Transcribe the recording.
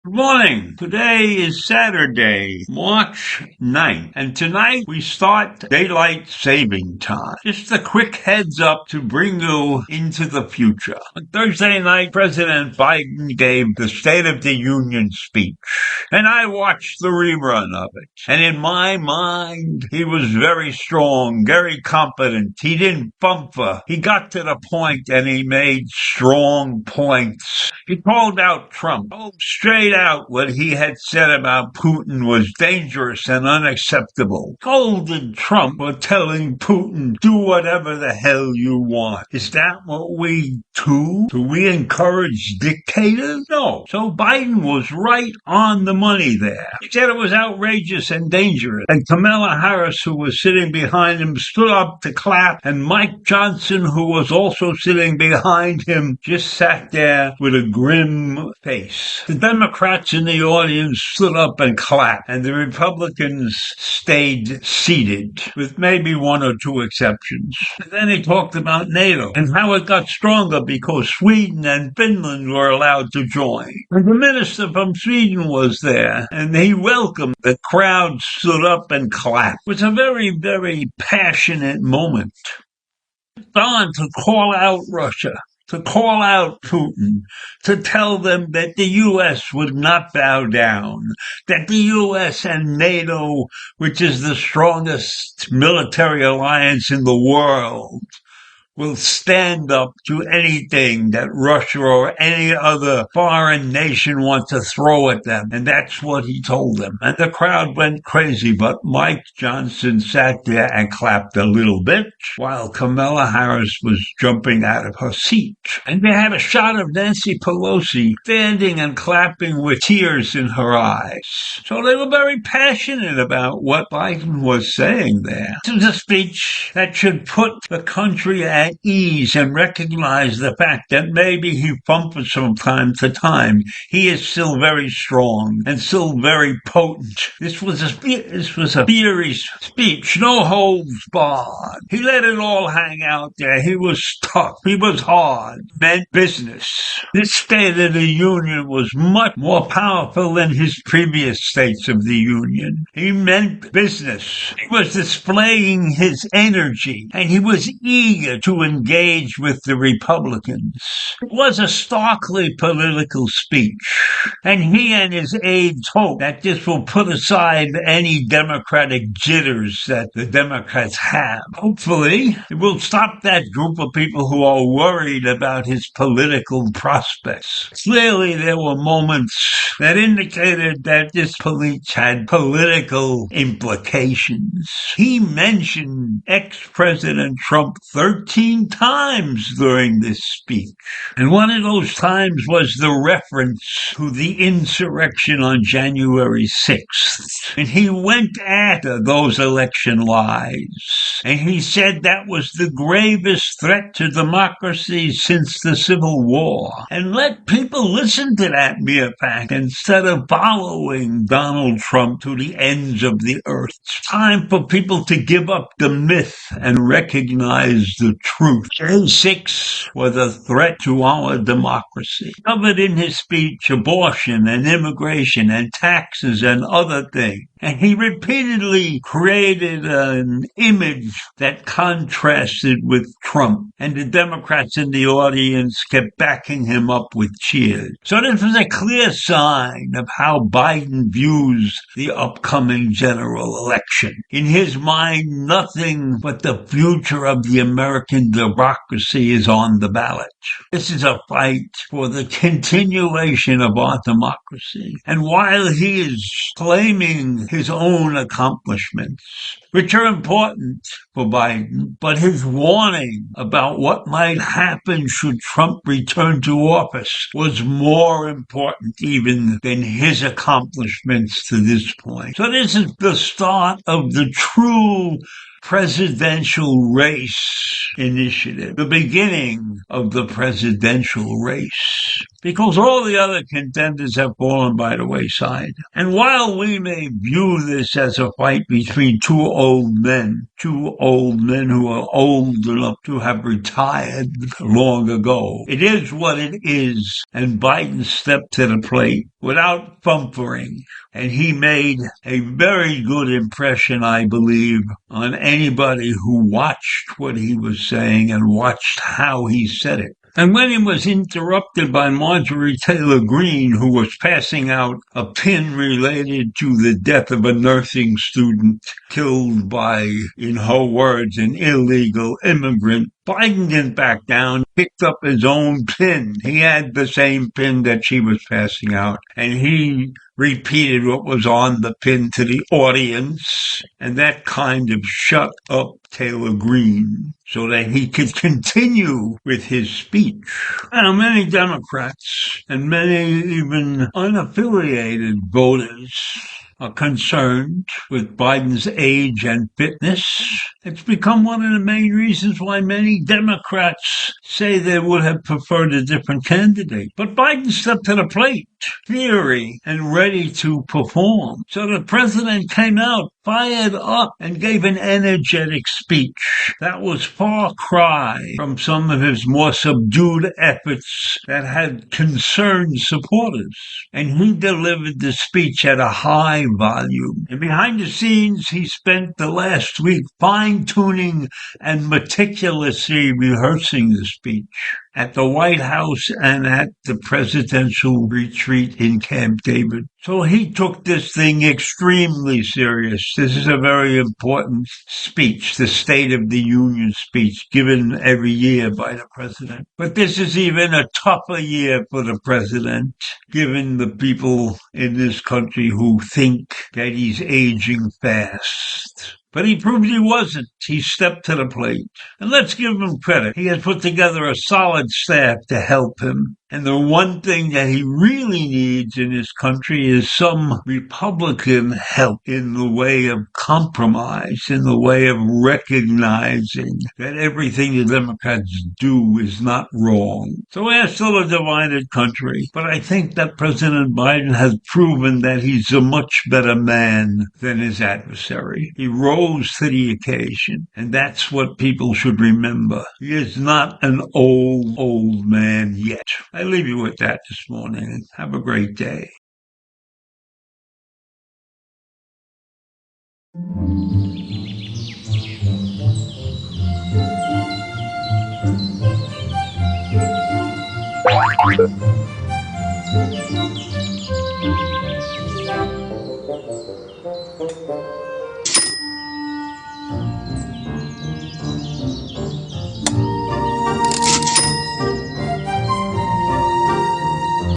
Good morning. Today is Saturday, March 9th, and tonight we start daylight saving time. Just a quick heads up to bring you into the future. On Thursday night, President Biden gave the State of the Union speech, and I watched the rerun of it. And in my mind, he was very strong, very competent. He didn't bumper. He got to the point and he made strong points. He called out Trump. Straight out what he had said about Putin was dangerous and unacceptable. Golden Trump were telling Putin, do whatever the hell you want. Is that what we do? Do we encourage dictators? No. So Biden was right on the money there. He said it was outrageous and dangerous. And Kamala Harris, who was sitting behind him, stood up to clap. And Mike Johnson, who was also sitting behind him, just sat there with a grim face. The Democrats in the audience stood up and clapped, and the Republicans stayed seated, with maybe one or two exceptions. And then he talked about NATO and how it got stronger because Sweden and Finland were allowed to join. And the minister from Sweden was there, and he welcomed. The crowd stood up and clapped. It was a very, very passionate moment. On to call out Russia, to call out Putin, to tell them that the U.S. would not bow down, that the U.S. and NATO, which is the strongest military alliance in the world, will stand up to anything that Russia or any other foreign nation wants to throw at them. And that's what he told them. And the crowd went crazy, but Mike Johnson sat there and clapped a little bit while Kamala Harris was jumping out of her seat. And they had a shot of Nancy Pelosi standing and clapping with tears in her eyes. So they were very passionate about what Biden was saying there. This was a speech that should put the country at ease and recognize the fact that maybe he bumpers from time to time. He is still very strong and still very potent. This was a fiery speech, no holds barred. He let it all hang out there. He was tough. He was hard. Meant business. This State of the Union was much more powerful than his previous states of the Union. He meant business. He was displaying his energy, and he was eager to engage with the Republicans. It was a starkly political speech, and he and his aides hope that this will put aside any Democratic jitters that the Democrats have. Hopefully, it will stop that group of people who are worried about his political prospects. Clearly, there were moments that indicated that this speech had political implications. He mentioned ex-President Trump 13 times during this speech. And one of those times was the reference to the insurrection on January 6th. And he went after those election lies. And he said that was the gravest threat to democracy since the Civil War. And let people listen to that mere fact instead of following Donald Trump to the ends of the earth. It's time for people to give up the myth and recognize the truth. J6 was a threat to our democracy. Covered in his speech abortion and immigration and taxes and other things. And he repeatedly created an image that contrasted with Trump. And the Democrats in the audience kept backing him up with cheers. So this was a clear sign of how Biden views the upcoming general election. In his mind, nothing but the future of the American American democracy is on the ballot. This is a fight for the continuation of our democracy. And while he is claiming his own accomplishments, which are important for Biden, but his warning about what might happen should Trump return to office was more important even than his accomplishments to this point. So this is the start of the true presidential race initiative, the beginning of the presidential race, because all the other contenders have fallen by the wayside. And while we may view this as a fight between two old men who are old enough to have retired long ago, it is what it is, and Biden stepped to the plate without fumbling. And he made a very good impression, I believe, on anybody who watched what he was saying and watched how he said it. And when he was interrupted by Marjorie Taylor Greene, who was passing out a pin related to the death of a nursing student killed by, in her words, an illegal immigrant, Biden didn't back down, picked up his own pin. He had the same pin that she was passing out, and he repeated what was on the pin to the audience, and that kind of shut up Taylor Greene so that he could continue with his speech. Now, many Democrats and many even unaffiliated voters are concerned with Biden's age and fitness. It's become one of the main reasons why many Democrats say they would have preferred a different candidate. But Biden stepped to the plate, fiery and ready to perform. So the president came out fired up and gave an energetic speech. That was far cry from some of his more subdued efforts that had concerned supporters. And he delivered the speech at a high volume. And behind the scenes, he spent the last week fine-tuning and meticulously rehearsing the speech at the White House and at the presidential retreat in Camp David. So he took this thing extremely serious. This is a very important speech, the State of the Union speech given every year by the president. But this is even a tougher year for the president, given the people in this country who think that he's aging fast. But he proved he wasn't. He stepped to the plate. And let's give him credit. He has put together a solid staff to help him. And the one thing that he really needs in this country is some Republican help in the way of compromise, in the way of recognizing that everything the Democrats do is not wrong. So we're still a divided country, but I think that President Biden has proven that he's a much better man than his adversary. He rose to the occasion, and that's what people should remember. He is not an old man yet. I leave you with that this morning. Have a great day.